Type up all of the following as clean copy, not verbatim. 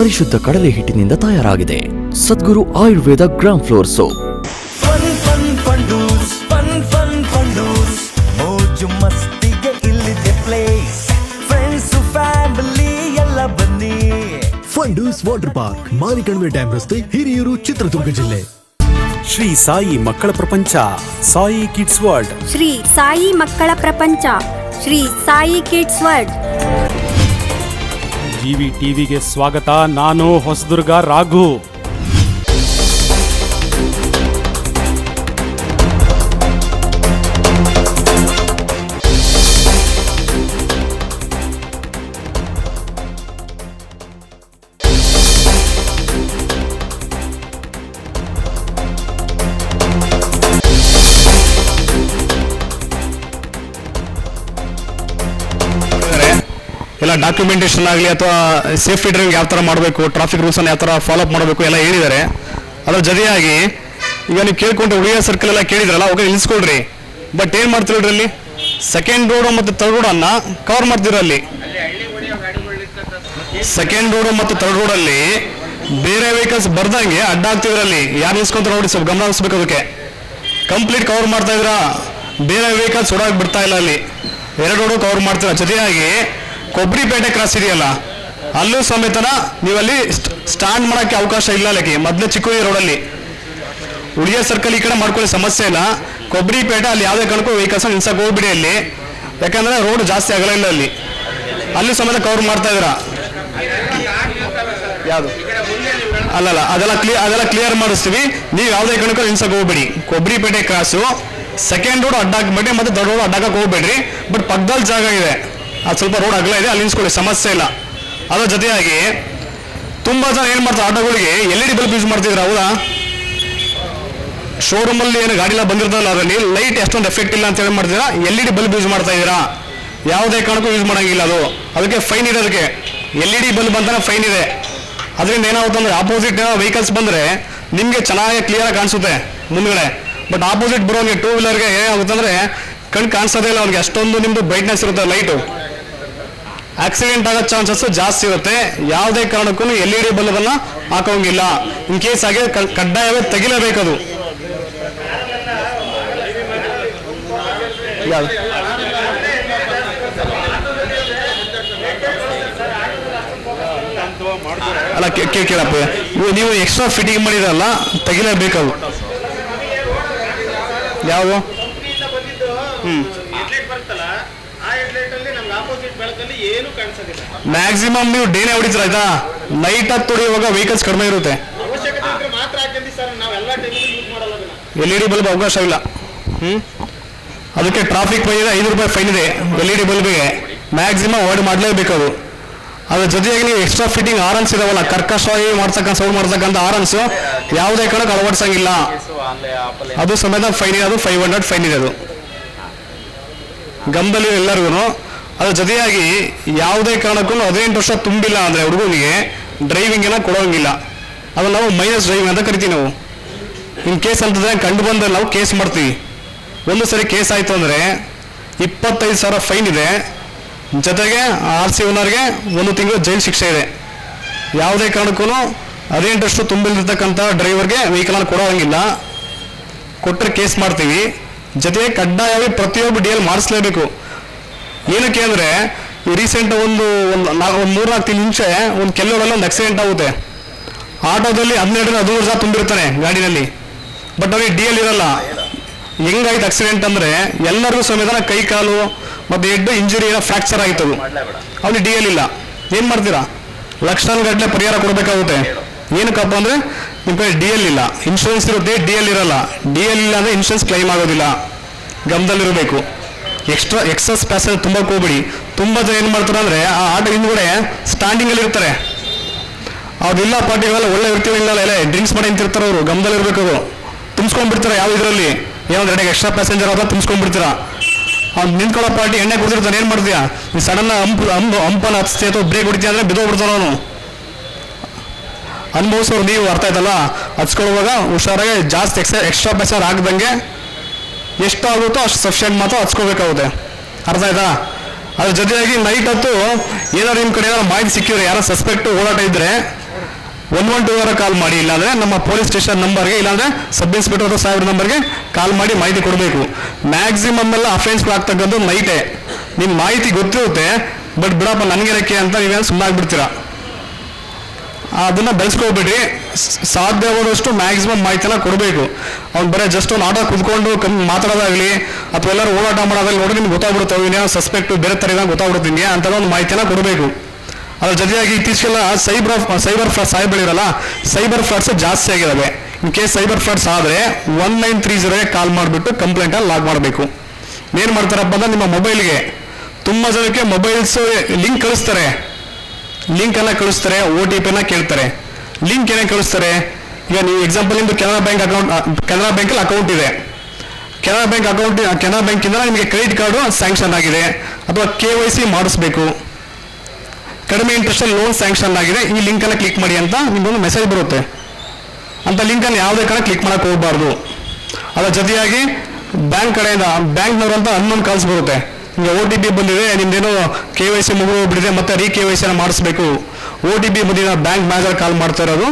ಪರಿಶುದ್ಧ ಕಡಲೆ ಹಿಟ್ಟಿನಿಂದ ತಯಾರಾಗಿದೆ. ಸದ್ಗುರು ಆಯುರ್ವೇದ ಗ್ರಾಮ್ ಫ್ಲೋರ್ ಸೋಪ್. ಮೋಜು ಮಸ್ತಿಗೆ ಇಲ್ಲಿದೆ ಪ್ಲೇಸ್, ಫ್ರೆಂಡ್ಸ್ ಫ್ಯಾಮಿಲಿ ಎಲ್ಲ ಬನ್ನಿ. Fundoos water park, Marikanive dam ರಸ್ತೆ, ಹಿರಿಯೂರು, ಚಿತ್ರದುರ್ಗ ಜಿಲ್ಲೆ. ಶ್ರೀ ಸಾಯಿ ಮಕ್ಕಳ ಪ್ರಪಂಚ, ಸಾಯಿ ಕಿಡ್ಸ್ ವರ್ಲ್ಡ್. ಶ್ರೀ ಸಾಯಿ ಮಕ್ಕಳ ಪ್ರಪಂಚ, Shri Sai kids world. GV ಟಿವಿಗೆ ಸ್ವಾಗತ. ನಾನು ಹೊಸದುರ್ಗ ರಾಘು. ಎಲ್ಲ ಡಾಕ್ಯುಮೆಂಟೇಷನ್ ಆಗಲಿ ಅಥವಾ ಸೇಫ್ಟಿ ಡ್ರೈವಿಂಗ್ ಯಾವ ಥರ ಮಾಡಬೇಕು, ಟ್ರಾಫಿಕ್ ರೂಲ್ಸನ್ನು ಯಾವ ಥರ ಫಾಲೋಅಪ್ ಮಾಡಬೇಕು ಎಲ್ಲ ಹೇಳಿದ್ದಾರೆ. ಅದ್ರ ಜೊತೆಯಾಗಿ ಈಗ ನೀವು ಕೇಳ್ಕೊಂಡ್ರೆ ಉಳಿಯ ಸರ್ಕಲ್ ಎಲ್ಲ ಕೇಳಿದ್ರಲ್ಲ, ಅವಾಗ ನಿಲ್ಲಿಸ್ಕೊಳ್ರಿ. ಬಟ್ ಏನು ಮಾಡ್ತಿರೋದ್ರಿ ಅಲ್ಲಿ ಸೆಕೆಂಡ್ ರೋಡು ಮತ್ತು ಥರ್ಡ್ ರೋಡನ್ನು ಕವರ್ ಮಾಡ್ತಿರೋ ಅಲ್ಲಿ ಸೆಕೆಂಡ್ ರೋಡು ಮತ್ತು ಥರ್ಡ್ ರೋಡಲ್ಲಿ ಬೇರೆ ವೆಹಿಕಲ್ಸ್ ಬರ್ದಂಗೆ ಅಡ್ಡ ಆಗ್ತಿದ್ರಲ್ಲಿ. ಯಾರು ನಿಲ್ಸ್ಕೊಂತಾರೆ ನೋಡಿ, ಸ್ವಲ್ಪ ಗಮನ ಹರಿಸ್ಬೇಕು. ಅದಕ್ಕೆ ಕಂಪ್ಲೀಟ್ ಕವರ್ ಮಾಡ್ತಾ ಇದ್ರ, ಬೇರೆ ವೆಹಿಕಲ್ಸ್ ಓಡಾಗಿ ಬಿಡ್ತಾ ಇಲ್ಲ. ಅಲ್ಲಿ ಎರಡು ರೋಡು ಕವರ್ ಮಾಡ್ತೀರ. ಜೊತೆಯಾಗಿ ಕೊಬ್ಬರಿಪೇಟೆ ಕ್ರಾಸ್ ಇದೆಯಲ್ಲ, ಅಲ್ಲೂ ಸಮೇತನ ನೀವಲ್ಲಿ ಸ್ಟಾಂಡ್ ಮಾಡೋಕ್ಕೆ ಅವಕಾಶ ಇಲ್ಲ. ಅಲ್ಲಿಗೆ ಮೊದಲೇ ಚಿಕ್ಕೋಡಿ ರೋಡಲ್ಲಿ ಉಳಿಯ ಸರ್ಕಲ್ ಈ ಕಡೆ ಮಾಡ್ಕೊಳ್ಳಿ, ಸಮಸ್ಯೆ ಇಲ್ಲ. ಕೊಬ್ಬರಿಪೇಟೆ ಅಲ್ಲಿ ಯಾವುದೇ ಕಾರಣಕ್ಕೂ ವೆಹಿಕಲ್ಸ್ ನಿಲ್ಸಕ್ಕೆ ಹೋಗ್ಬಿಡಿ ಅಲ್ಲಿ, ಯಾಕಂದ್ರೆ ರೋಡ್ ಜಾಸ್ತಿ ಆಗಲ್ಲ ಇಲ್ಲ ಅಲ್ಲಿ. ಅಲ್ಲಿ ಸಮೇತ ಕವರ್ ಮಾಡ್ತಾ ಇದ್ದೀರಾ. ಯಾವುದು ಅಲ್ಲಲ್ಲ, ಅದೆಲ್ಲ ಕ್ಲಿಯರ್ ಮಾಡಿಸ್ತೀವಿ. ನೀವು ಯಾವುದೇ ಕಾರಣಕ್ಕೂ ನಿಲ್ಸಕ್ಕೆ ಹೋಗ್ಬೇಡಿ. ಕೊಬ್ಬರಿಪೇಟೆ ಕ್ರಾಸು ಸೆಕೆಂಡ್ ರೋಡ್ ಅಡ್ಡಾಕ್ಬೇಡಿ, ಮತ್ತೆ ದೊಡ್ಡ ರೋಡ್ ಅಡ್ಡಾಕಕ್ಕೆ ಹೋಗ್ಬೇಡ್ರಿ. ಬಟ್ ಪಕ್ಕದಲ್ಲಿ ಜಾಗ ಇದೆ, ಅದು ಸ್ವಲ್ಪ ರೋಡ್ ಅಗಲ ಇದೆ, ಅಲ್ಲಿ ನಿಲ್ಸ್ಕೊಳ್ಳಿ, ಸಮಸ್ಯೆ ಇಲ್ಲ. ಅದರ ಜೊತೆಯಾಗಿ ತುಂಬ ಜನ ಏನು ಮಾಡ್ತಾರೆ, ಆಟೋಗಳಿಗೆ LED ಬಲ್ಬ್ ಯೂಸ್ ಮಾಡ್ತಿದ್ರು. ಹೌದಾ? ಶೋರೂಮಲ್ಲಿ ಏನು ಗಾಡಿ ಎಲ್ಲ ಬಂದಿರ್ತಲ್ಲ, ಅದರಲ್ಲಿ ಲೈಟ್ ಎಷ್ಟೊಂದು ಎಫೆಕ್ಟ್ ಇಲ್ಲ ಅಂತ ಹೇಳಿ ಮಾಡ್ತೀರಾ, LED ಬಲ್ಬ್ ಯೂಸ್ ಮಾಡ್ತಾ ಇದ್ದೀರಾ. ಯಾವುದೇ ಕಾರಣಕ್ಕೂ ಯೂಸ್ ಮಾಡೋಂಗಿಲ್ಲ. ಅದಕ್ಕೆ ಫೈನ್ ಇದೆ. ಅದಕ್ಕೆ LED ಬಲ್ಬ್ ಅಂತಾನೆ ಫೈನ್ ಇದೆ. ಅದರಿಂದ ಏನಾಗುತ್ತೆ ಅಂದರೆ, ಆಪೋಸಿಟ್ ವೆಹಿಕಲ್ಸ್ ಬಂದರೆ ನಿಮಗೆ ಚೆನ್ನಾಗಿ ಕ್ಲಿಯರಾಗಿ ಕಾಣಿಸುತ್ತೆ ಮುಂದ್ಗಡೆ. ಬಟ್ ಆಪೋಸಿಟ್ ಬರೋನಿಗೆ ಟೂ ವೀಲರ್ಗೆ ಏನಾಗುತ್ತೆ ಅಂದರೆ ಕಣ್ಣು ಕಾಣಿಸೋದೇ ಇಲ್ಲ ಅವ್ನಿಗೆ, ಅಷ್ಟೊಂದು ನಿಮ್ಮದು ಬ್ರೈಟ್ನೆಸ್ ಇರುತ್ತೆ ಲೈಟು. ಆಕ್ಸಿಡೆಂಟ್ ಆಗೋ ಚಾನ್ಸಸ್ ಜಾಸ್ತಿ ಇರುತ್ತೆ. ಯಾವುದೇ ಕಾರಣಕ್ಕೂ LED ಬಲ್ಬನ್ನು ಹಾಕೋಂಗಿಲ್ಲ. ಇನ್ ಕೇಸ್ ಆಗಿ ಕಡ್ಡಾಯವೇ ತೆಗಿಲೇಬೇಕದು. ಅಲ್ಲ ಕೇಳಪ್ಪ, ನೀವು ಎಕ್ಸ್ಟ್ರಾ ಫಿಟ್ಟಿಂಗ್ ಮಾಡಿದ್ರಲ್ಲ, ತೆಗಿಲೇಬೇಕದು. ಯಾವ ಮ್ಯಾಕ್ಸಿಮಮ್ ನೀವು ಡೇನೇ ಹೊಡಿತೀರ, ಆಯ್ತಾ? ನೈಟ್ ಹತ್ತು ಹೊಡಿಯುವಾಗ ವೆಹಿಕಲ್ಸ್ ಕಡಿಮೆ ಇರುತ್ತೆ. LED ಬಲ್ಬ್ ಅವಕಾಶ ಇಲ್ಲ. ಅದಕ್ಕೆ ಟ್ರಾಫಿಕ್ ಫೈನ್ ಇದೆ, 5 ರೂಪಾಯಿ ಫೈನ್ ಇದೆ LED ಬಲ್ಬಿಗೆ. ಮ್ಯಾಕ್ಸಿಮಮ್ ಅವಾಯ್ಡ್ ಮಾಡಲೇಬೇಕು ಅದು. ಅದ್ರ ಜೊತೆಯಾಗಿ ನೀವು ಎಕ್ಸ್ಟ್ರಾ ಫಿಟ್ಟಿಂಗ್ ಆರನ್ಸ್ ಇದಾವಲ್ಲ, ಕರ್ಕಶವಾಗಿ ಸೌಂಡ್ ಮಾಡ್ತಕ್ಕಂಥ ಆರನ್ಸು ಯಾವುದೇ ಕಾರಣಕ್ಕೆ ಅಳವಡಿಸಂಗಿಲ್ಲ. ಅದು ಸಮೇತ ಫೈನ್ ಇದೆ, ಅದು 500 ಫೈನ್ ಇದೆ. ಅದು ಗಮನದಲ್ಲಿ ಎಲ್ಲರಿಗೂ. ಅದ್ರ ಜೊತೆಯಾಗಿ ಯಾವುದೇ ಕಾರಣಕ್ಕೂ 18 ವರ್ಷ ತುಂಬಿಲ್ಲ ಅಂದರೆ ಹುಡುಗನಿಗೆ ಡ್ರೈವಿಂಗನ್ನು ಕೊಡೋಂಗಿಲ್ಲ. ಅದನ್ನು ನಾವು ಮೈನಸ್ ಡ್ರೈವಿಂಗ್ ಅಂತ ಕರಿತೀವಿ ನಾವು. ಇನ್ ಕೇಸ್ ಅಂತಂದರೆ ಕಂಡು ಬಂದರೆ ನಾವು ಕೇಸ್ ಮಾಡ್ತೀವಿ. ಒಂದು ಸರಿ ಕೇಸ್ ಆಯಿತು ಅಂದರೆ 25,000 ಫೈನ್ ಇದೆ. ಜೊತೆಗೆ RC ಓನರ್ಗೆ 1 ತಿಂಗಳು ಜೈಲು ಶಿಕ್ಷೆ ಇದೆ. ಯಾವುದೇ ಕಾರಣಕ್ಕೂ 18 ವರ್ಷ ತುಂಬಿರ್ತಕ್ಕಂಥ ಡ್ರೈವರ್ಗೆ ವೆಹಿಕಲನ್ನು ಕೊಡೋಂಗಿಲ್ಲ. ಕೊಟ್ಟರೆ ಕೇಸ್ ಮಾಡ್ತೀವಿ. ಜೊತೆಗೆ ಕಡ್ಡಾಯವಾಗಿ ಪ್ರತಿಯೊಬ್ಬರು DL ಮಾಡಿಸ್ಲೇಬೇಕು. ಏನಕ್ಕೆ ಅಂದರೆ, ಈ ರೀಸೆಂಟ್ ಒಂದು 3-4 ತಿಂಗಳ ಮುಂಚೆ ಒಂದು ಕೆಲವರೆಲ್ಲ ಒಂದು ಆಕ್ಸಿಡೆಂಟ್ ಆಗುತ್ತೆ. ಆಟೋದಲ್ಲಿ 12-13 ಜನ ತುಂಬಿರ್ತಾನೆ ಗಾಡಿನಲ್ಲಿ, ಬಟ್ ಅವ್ರಿಗೆ DL ಇರಲ್ಲ. ಹೆಂಗಾಯ್ತು ಆಕ್ಸಿಡೆಂಟ್ ಅಂದರೆ, ಎಲ್ಲರಿಗೂ ಸಮೇತ ಕೈ ಕಾಲು ಮತ್ತು ಹೆಡ್ ಇಂಜುರಿ ಫ್ರ್ಯಾಕ್ಚರ್ ಆಯಿತು. ಅವ್ನಿಗೆ DL ಇಲ್ಲ. ಏನು ಮಾಡ್ತೀರಾ? ಲಕ್ಷಾನುಗಟ್ಟಲೆ ಪರಿಹಾರ ಕೊಡಬೇಕಾಗುತ್ತೆ. ಏನಕ್ಕಪ್ಪ ಅಂದರೆ, ನಿಮ್ಮ ಕಡೆ DL ಇಲ್ಲ. ಇನ್ಶೂರೆನ್ಸ್ ಇರುತ್ತೆ, DL ಇರಲ್ಲ. DL ಇಲ್ಲ ಅಂದರೆ ಇನ್ಶೂರೆನ್ಸ್ ಕ್ಲೈಮ್ ಆಗೋದಿಲ್ಲ. ಗಮನದಲ್ಲಿರಬೇಕು. ಎಕ್ಸಸ್ ಪ್ಯಾಸೆಂಜರ್ ತುಂಬಕ್ಕೆ ಹೋಗ್ಬಿಡಿ. ತುಂಬ ಜನ ಏನು ಮಾಡ್ತಾರೆ ಅಂದರೆ, ಆ ಆಟೋ ಹಿಂದ್ಗಡೆ ಸ್ಟ್ಯಾಂಡಿಂಗಲ್ಲಿ ಇರ್ತಾರೆ. ಅವ್ರಿಲ್ಲ ಪಾರ್ಟಿಗಳೆಲ್ಲ ಒಳ್ಳೆ ವ್ಯಕ್ತಿಗಳಿಲ್ಲ, ಎಲ್ಲ ಡ್ರಿಂಕ್ಸ್ ಮಾಡಿ ನಿಂತಿರ್ತಾರೆ ಅವರು. ಗಮನದಲ್ಲಿರಬೇಕು. ಅವರು ತುಂಬಿಸ್ಕೊಂಡ್ಬಿಡ್ತಾರೆ. ಯಾವ ಇದರಲ್ಲಿ ಏನೋ 2 ಎಕ್ಸ್ಟ್ರಾ ಪ್ಯಾಸೆಂಜರ್ ಆದ ತುಂಬಿಸ್ಕೊಂಡ್ಬಿಡ್ತೀರ. ಅವ್ನು ನಿಂತ್ಕೊಳ್ಳೋ ಪಾರ್ಟಿ ಎಣ್ಣೆ ಕುಡಿದಿರ್ತಾನೆ. ಏನು ಮಾಡ್ತೀಯಾ? ಈ ಸಡನ್ ಹಂಪನ ಹಚ್ತಿ ಅಥವಾ ಬ್ರೇಕ್ ಹೊಡಿತೀಯ ಅಂದರೆ ಬಿದ್ದೋಗ್ಬಿಡ್ತಾನೆ ಅವನು. ಅನುಭವಿಸೋರು ನೀವು, ಅರ್ಥ ಆಯ್ತಲ್ಲ? ಹಚ್ಕೊಳ್ಳುವಾಗ ಹುಷಾರಾಗಿ ಜಾಸ್ತಿ ಎಕ್ಸ್ಟ್ರಾ ಪ್ಯಾಸೆಂಜರ್ ಆಗದಂಗೆ ಎಷ್ಟು ಆಗುತ್ತೋ ಅಷ್ಟು ಸಫಿಷಿಯೆಂಟ್ ಮಾತ್ರ ಹಚ್ಕೋಬೇಕಾಗುತ್ತೆ. ಅರ್ಥ ಆಯ್ತಾ? ಅದ್ರ ಜೊತೆಯಾಗಿ ನೈಟ್ ಹೊತ್ತು ಏನಾದ್ರು ನಿಮ್ಮ ಕಡೆ ಏನಾದ್ರು ಮಾಹಿತಿ ಸಿಕ್ಕಿದ್ರೆ, ಯಾರೋ ಸಸ್ಪೆಕ್ಟ್ ಓಡಾಟ ಇದ್ದರೆ 112 ಕಾಲ್ ಮಾಡಿ, ಇಲ್ಲಾಂದರೆ ನಮ್ಮ ಪೊಲೀಸ್ ಸ್ಟೇಷನ್ ನಂಬರ್ಗೆ, ಇಲ್ಲಾಂದರೆ ಸಬ್ ಇನ್ಸ್ಪೆಕ್ಟರ್ ಅಥವಾ ಸಾಹೇಬ್ರ ನಂಬರ್ಗೆ ಕಾಲ್ ಮಾಡಿ ಮಾಹಿತಿ ಕೊಡಬೇಕು. ಮ್ಯಾಕ್ಸಿಮಮ್ ಎಲ್ಲ ಅಫೆನ್ಸ್ಗಳು ಆಗ್ತಕ್ಕಂಥದ್ದು ನೈಟೇ. ನಿಮ್ಮ ಮಾಹಿತಿ ಗೊತ್ತಿರುತ್ತೆ, ಬಟ್ ಬಿಡಪ್ಪ ನನಗೇನಕ್ಕೆ ಅಂತ ನೀವೇನು ಸುಮ್ಮನಾಗ್ಬಿಡ್ತೀರಾ. ಅದನ್ನು ಬೆಳೆಸ್ಕೊಬಿಡಿ. ಸಾಧ್ಯವಾದಷ್ಟು ಮ್ಯಾಕ್ಸಿಮಮ್ ಮಾಹಿತಿನ ಕೊಡಬೇಕು. ಅವ್ನು ಬರೀ ಜಸ್ಟ್ ಒಂದು ಆಟೋ ಕುತ್ಕೊಂಡು ಮಾತಾಡೋದಾಗಲಿ ಅಥವಾ ಎಲ್ಲರೂ ಓಡಾಟ ಮಾಡೋದಾಗಲಿ ನೋಡಿ ನಿಮ್ಗೆ ಗೊತ್ತಾಗ್ಬಿಡುತ್ತೆ, ಇನ್ನೇನೋ ಸಸ್ಪೆಕ್ಟ್ ಬೇರೆ ಥರ ಇದ್ದಂಗೆ ಗೊತ್ತಾಗ್ಬಿಡುತ್ತೆ ನಿಮಗೆ, ಅಂಥದ್ದು ಒಂದು ಮಾಹಿತಿನ ಕೊಡಬೇಕು. ಅದ್ರ ಜೊತೆಯಾಗಿ ಇತ್ತೀಚೆಗೆಲ್ಲ ಸೈಬರ್ ಸಾಹೇಬ್ಗಳಿರಲ್ಲ, ಸೈಬರ್ ಫ್ರಾಡ್ಸ್ ಜಾಸ್ತಿ ಆಗಿದ್ದಾವೆ. ಇನ್ ಕೇಸ್ ಸೈಬರ್ ಫ್ರಾಡ್ಸ್ ಆದರೆ 1930ಗೆ ಕಾಲ್ ಮಾಡಿಬಿಟ್ಟು ಕಂಪ್ಲೇಂಟಲ್ಲಿ ಲಾಗ್ ಮಾಡಬೇಕು. ಏನು ಮಾಡ್ತಾರಪ್ಪ ಅಂದ್ರೆ ನಿಮ್ಮ ಮೊಬೈಲ್ಗೆ ತುಂಬ ಜನಕ್ಕೆ ಮೊಬೈಲ್ಸ್ ಲಿಂಕ್ ಕಳಿಸ್ತಾರೆ, ಲಿಂಕನ್ನು ಕಳಿಸ್ತಾರೆ, OTP ಕೇಳ್ತಾರೆ. ಲಿಂಕ್ ಏನೇ ಕಳಿಸ್ತಾರೆ, ಈಗ ನೀವು ಎಕ್ಸಾಂಪಲ್ ನಿಮ್ಮದು ಕೆನರಾ ಬ್ಯಾಂಕಲ್ಲಿ ಅಕೌಂಟ್ ಇದೆ, ಕೆನರಾ ಬ್ಯಾಂಕಿಂದ ನಿಮಗೆ ಕ್ರೆಡಿಟ್ ಕಾರ್ಡು ಸ್ಯಾಂಕ್ಷನ್ ಆಗಿದೆ ಅಥವಾ KYC ಮಾಡಿಸ್ಬೇಕು, ಕಡಿಮೆ ಇಂಟ್ರೆಸ್ಟಲ್ಲಿ ಲೋನ್ ಸ್ಯಾಂಕ್ಷನ್ ಆಗಿದೆ, ಈ ಲಿಂಕನ್ನು ಕ್ಲಿಕ್ ಮಾಡಿ ಅಂತ ನಿಮಗೊಂದು ಮೆಸೇಜ್ ಬರುತ್ತೆ. ಅಂತ ಲಿಂಕನ್ನು ಯಾವುದೇ ಕಾರಣ ಕ್ಲಿಕ್ ಮಾಡೋಕ್ಕೆ ಹೋಗಬಾರ್ದು. ಅದರ ಜೊತೆಯಾಗಿ ಬ್ಯಾಂಕ್ ಕಡೆಯಿಂದ ಬ್ಯಾಂಕ್ನವರಂತ ಅನ್ನೋನ್ ಕಾಲ್ಸ್ ಬರುತ್ತೆ, ನಿಮಗೆ OTP ಬಂದಿದೆ, ನಿಮ್ದೇನೋ KYC ಮುಗಿದೋಗ್ಬಿಟ್ಟಿದೆ, ಮತ್ತೆ KYC ಮಾಡಿಸ್ಬೇಕು, OTP ಬಂದಿದೆ, ಬ್ಯಾಂಕ್ ಮ್ಯಾನೇಜರ್ ಕಾಲ್ ಮಾಡ್ತಾ ಇರೋದು,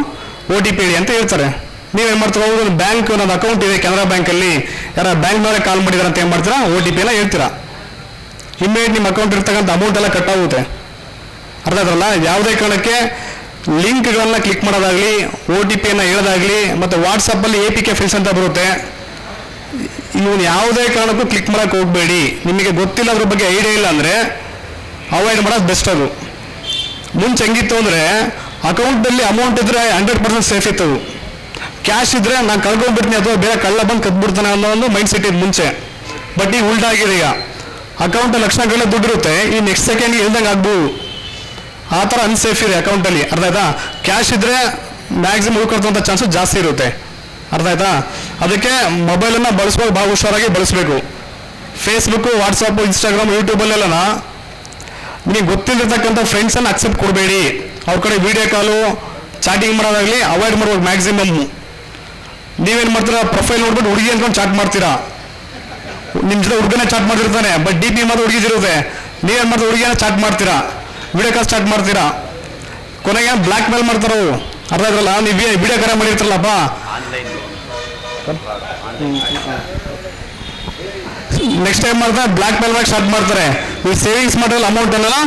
OTP ಹೇಳಿ ಅಂತ ಹೇಳ್ತಾರೆ. ನೀವೇನು ಮಾಡ್ತೀರಾ, ಒಂದು ಬ್ಯಾಂಕ್ ನನ್ನ ಅಕೌಂಟ್ ಇದೆ ಕೆನರಾ ಬ್ಯಾಂಕಲ್ಲಿ, ಯಾರ ಬ್ಯಾಂಕ್ನವರೇ ಕಾಲ್ ಮಾಡಿದಾರೆ ಅಂತ ಏನು ಮಾಡ್ತೀರಾ, OTP ಹೇಳ್ತೀರಾ. ಇಮ್ಮಿಡಿಯೇಟ್ ನಿಮ್ಮ ಅಕೌಂಟ್ ಇರ್ತಕ್ಕಂಥ ಅಮೌಂಟ್ ಎಲ್ಲ ಕಟ್ ಆಗುತ್ತೆ. ಅರ್ಥ ಆದ್ರಲ್ಲ. ಯಾವುದೇ ಕಾರಣಕ್ಕೆ ಲಿಂಕ್ಗಳನ್ನ ಕ್ಲಿಕ್ ಮಾಡೋದಾಗಲಿ, OTP ಹೇಳೋದಾಗಲಿ, ಮತ್ತು ವಾಟ್ಸಪ್ಪಲ್ಲಿ APK ಫಿಲ್ಸ್ ಅಂತ ಬರುತ್ತೆ, ಇವನು ಯಾವುದೇ ಕಾರಣಕ್ಕೂ ಕ್ಲಿಕ್ ಮಾಡೋಕೆ ಹೋಗಬೇಡಿ. ನಿಮಗೆ ಗೊತ್ತಿಲ್ಲ ಅದ್ರ ಬಗ್ಗೆ ಐಡಿಯಾ ಇಲ್ಲ ಅಂದರೆ ಅವಾಯ್ಡ್ ಮಾಡೋದು ಬೆಸ್ಟ್. ಅದು ಮುಂಚೆ ಹೆಂಗಿತ್ತು ಅಂದರೆ ಅಕೌಂಟಲ್ಲಿ ಅಮೌಂಟ್ ಇದ್ದರೆ 100% ಸೇಫ್ ಇತ್ತು, ಕ್ಯಾಶ್ ಇದ್ದರೆ ನಾನು ಕಳ್ಕೊಂಡ್ಬಿಡ್ತೀನಿ ಅಥವಾ ಬೇರೆ ಕಳ್ಳ ಬಂದು ಕದ್ಬಿಡ್ತಾನೆ ಅನ್ನೋ ಒಂದು ಮೈಂಡ್ ಸೆಟ್ ಇತ್ತು ಮುಂಚೆ. ಬಟ್ ಈಗ ಉಲ್ಟಾಗಿದೆ. ಈಗ ಅಕೌಂಟಲ್ಲಿ ಲಕ್ಷಗಟ್ಟಲೆ ದುಡ್ಡು ಇರುತ್ತೆ, ಈ ನೆಕ್ಸ್ಟ್ ಸೆಕೆಂಡ್ಗೆ ಇಲ್ದಂಗೆ ಆಗ್ಬೋದು, ಆ ಥರ ಅನ್ಸೇಫ್ ಇದೆ ಅಕೌಂಟಲ್ಲಿ. ಅರ್ಥ ಆಯ್ತಾ. ಕ್ಯಾಶ್ ಇದ್ದರೆ ಮ್ಯಾಕ್ಸಿಮಮ್ ಉಳ್ಕೊಳ್ತಂಥ ಚಾನ್ಸಸ್ ಜಾಸ್ತಿ ಇರುತ್ತೆ. ಅರ್ಥ ಆಯ್ತಾ. ಅದಕ್ಕೆ ಮೊಬೈಲನ್ನು ಬಳಸುವಾಗ ಭಾಳ ಹುಷಾರಾಗಿ ಬಳಸಬೇಕು. ಫೇಸ್ಬುಕ್ಕು, ವಾಟ್ಸಪ್ಪು, ಇನ್ಸ್ಟಾಗ್ರಾಮ್, ಯೂಟ್ಯೂಬಲ್ಲೆಲ್ಲ ನಿಮಗೆ ಗೊತ್ತಿರತಕ್ಕಂಥ ಫ್ರೆಂಡ್ಸನ್ನು ಅಕ್ಸೆಪ್ಟ್ ಕೊಡಬೇಡಿ. ಅವ್ರ ಕಡೆ ವೀಡಿಯೋ ಕಾಲು ಚಾಟಿಂಗ್ ಮಾಡೋದಾಗಲಿ ಅವಾಯ್ಡ್ ಮಾಡ್ಬೇಕು ಮ್ಯಾಕ್ಸಿಮಮ್. ನೀವೇನು ಮಾಡ್ತೀರಾ, ಪ್ರೊಫೈಲ್ ನೋಡ್ಬಿಟ್ಟು ಹುಡುಗಿ ಅಂದ್ಕೊಂಡು ಚಾಟ್ ಮಾಡ್ತೀರಾ, ನಿಮ್ಮ ಜೊತೆ ಹುಡುಗನೇ ಚಾಟ್ ಮಾಡಿರ್ತಾನೆ, ಬಟ್ DP ಮಾತ್ರ ಹುಡುಗಿದಿರುತ್ತೆ. ನೀವೇನು ಮಾಡ್ತೀರಾ, ಹುಡುಗಿನ ಚಾಟ್ ಮಾಡ್ತೀರಾ, ವಿಡಿಯೋ ಕಾಲ್ ಸ್ಟಾರ್ಟ್ ಮಾಡ್ತೀರಾ, ಕೊನೆಗೆ ಬ್ಲ್ಯಾಕ್ ಮೇಲ್ ಮಾಡ್ತಾರೋ. ಅರ್ಥ ಆದ್ರಲ್ಲ. ನೀವು ವಿಡಿಯೋ ಕರೆ ಮಾಡಿರ್ತಾರಲ್ಲಪ್ಪ, ನೆಕ್ಸ್ಟ್ ಟೈಮ್ ಮಾಡ್ತಾರೆ ಬ್ಲ್ಯಾಕ್ ಮೇಲ್ ಮಾಡಿ ಸ್ಟಾರ್ಟ್ ಮಾಡ್ತಾರೆ. ನೀವು ಸೇವಿಂಗ್ಸ್ ಮಾಡಿರಲ್ಲ ಅಮೌಂಟ್ ಅನ್ನಲ್ಲ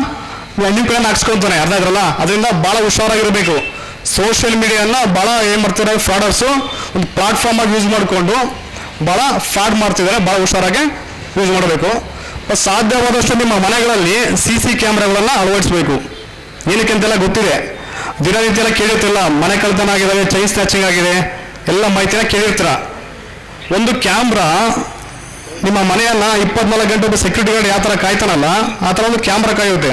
ನಿಮ್ಮ ಕಡೆ ಹಾಕ್ಸ್ಕೊಳ್ತಾನೆ. ಅರ್ಥ ಆದ್ರಲ್ಲ. ಅದರಿಂದ ಭಾಳ ಹುಷಾರಾಗಿರಬೇಕು. ಸೋಷಿಯಲ್ ಮೀಡಿಯಾನ ಭಾಳ ಏನು ಮಾಡ್ತಾರೆ ಫ್ರಾಡರ್ಸು, ಒಂದು ಪ್ಲಾಟ್ಫಾರ್ಮ್ ಆಗಿ ಯೂಸ್ ಮಾಡಿಕೊಂಡು ಭಾಳ ಫ್ರಾಡ್ ಮಾಡ್ತಿದ್ದಾರೆ. ಭಾಳ ಹುಷಾರಾಗಿ ಯೂಸ್ ಮಾಡಬೇಕು. ಸಾಧ್ಯವಾದಷ್ಟು ನಿಮ್ಮ ಮನೆಗಳಲ್ಲಿ CC ಕ್ಯಾಮ್ರಾಗಳನ್ನು ಅಳವಡಿಸಬೇಕು. ಏನಕ್ಕೆ ಅಂತೆಲ್ಲ ಗೊತ್ತಿದೆ, ದಿನನಿತ್ಯ ಎಲ್ಲ ಕೇಳಿರ್ತಿಲ್ಲ, ಮನೆ ಕಳ್ತನ ಆಗಿದ್ದಾವೆ, ಚೈನ್ ಸ್ನ್ಯಾಚಿಂಗ್ ಆಗಿದೆ, ಎಲ್ಲ ಮಾಹಿತಿನ ಕೇಳಿರ್ತೀರ. ಒಂದು ಕ್ಯಾಮ್ರಾ ನಿಮ್ಮ ಮನೆಯನ್ನು 24 ಗಂಟೆ ಒಬ್ಬ ಸೆಕ್ಯೂರಿಟಿ ಗಾರ್ಡ್ ಯಾವ ಥರ ಕಾಯ್ತಾನಲ್ಲ, ಆ ಥರ ಒಂದು ಕ್ಯಾಮ್ರಾ ಕಾಯುತ್ತೆ.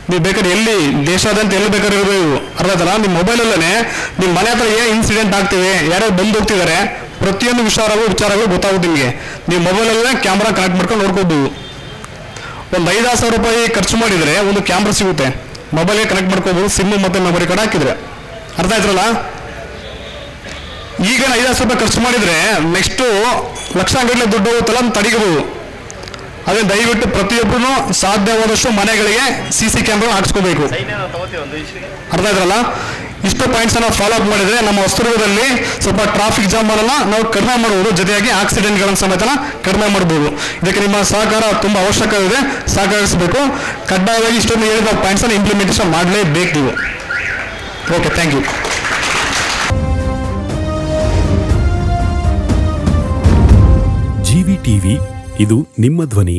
ನೀವು ಬೇಕಾದ್ರೆ ಎಲ್ಲಿ ದೇಶಾದ್ಯಂತ ಎಲ್ಲಿ ಬೇಕಾದ್ರೆ ಇರಬೇಕು. ಅರ್ಥ ಆಯ್ತಲ್ಲ. ನಿಮ್ಮ ಮೊಬೈಲಲ್ಲೇ ನಿಮ್ಮ ಮನೆ ಹತ್ರ ಏನು ಇನ್ಸಿಡೆಂಟ್ ಆಗ್ತಿವೆ, ಯಾರ್ಯಾರು ಬಂದು ಹೋಗ್ತಿದ್ದಾರೆ, ಪ್ರತಿಯೊಂದು ವಿಚಾರಗಳು ಗೊತ್ತಾಗುತ್ತೆ ನಿಮಗೆ. ನೀವು ಮೊಬೈಲಲ್ಲೇ ಕ್ಯಾಮ್ರಾ ಕನೆಕ್ಟ್ ಮಾಡ್ಕೊಂಡು ನೋಡ್ಕೋಬೋದು. ಒಂದು 5,000 ರೂಪಾಯಿ ಖರ್ಚು ಮಾಡಿದರೆ ಒಂದು ಕ್ಯಾಮ್ರಾ ಸಿಗುತ್ತೆ, ಮೊಬೈಲ್ಗೆ ಕನೆಕ್ಟ್ ಮಾಡ್ಕೋಬೋದು, ಸಿಮ್ಮು ಮತ್ತು ಮೆಮೊರಿ ಕಾರ್ಡ್ ಹಾಕಿದ್ರೆ. ಅರ್ಥ ಆಯ್ತಲ್ಲ. ಈಗ 5,000 ರೂಪಾಯಿ ಖರ್ಚು ಮಾಡಿದರೆ ನೆಕ್ಸ್ಟು ಲಕ್ಷಗಟ್ಟಲೆ ದುಡ್ಡು ಹೋಗುತ್ತಲ್ಲ ಅಂತ ತಡೆಯಬಹುದು. ಅದೇ ದಯವಿಟ್ಟು ಪ್ರತಿಯೊಬ್ಬರೂ ಸಾಧ್ಯವಾದಷ್ಟು ಮನೆಗಳಿಗೆ CC ಕ್ಯಾಮ್ರಾ ಹಾಕ್ಸ್ಕೋಬೇಕು. ಅರ್ಥ ಆಯ್ತಲ್ಲ. ಇಷ್ಟು ಪಾಯಿಂಟ್ಸನ್ನು ಫಾಲೋ ಅಪ್ ಮಾಡಿದರೆ ನಮ್ಮ ಹೊಸದುರ್ಗದಲ್ಲಿ ಸ್ವಲ್ಪ ಟ್ರಾಫಿಕ್ ಜಾಮನ್ನು ನಾವು ಕಡಿಮೆ ಮಾಡ್ಬೋದು, ಜೊತೆಯಾಗಿ ಆಕ್ಸಿಡೆಂಟ್ಗಳನ್ನು ಸಮೇತ ಕಡಿಮೆ ಮಾಡ್ಬೋದು. ಇದಕ್ಕೆ ನಿಮ್ಮ ಸಹಕಾರ ತುಂಬ ಅವಶ್ಯಕವಿದೆ, ಸಹಕರಿಸಬೇಕು. ಕಡ್ಡಾಯವಾಗಿ ಇಷ್ಟೊಂದು ಹೇಳಿದ ಪಾಯಿಂಟ್ಸನ್ನು ಇಂಪ್ಲಿಮೆಂಟೇಷನ್ ಮಾಡಲೇಬೇಕು ನೀವು. Okay, thank you. GVTV, ಇದು ನಿಮ್ಮ ಧ್ವನಿ.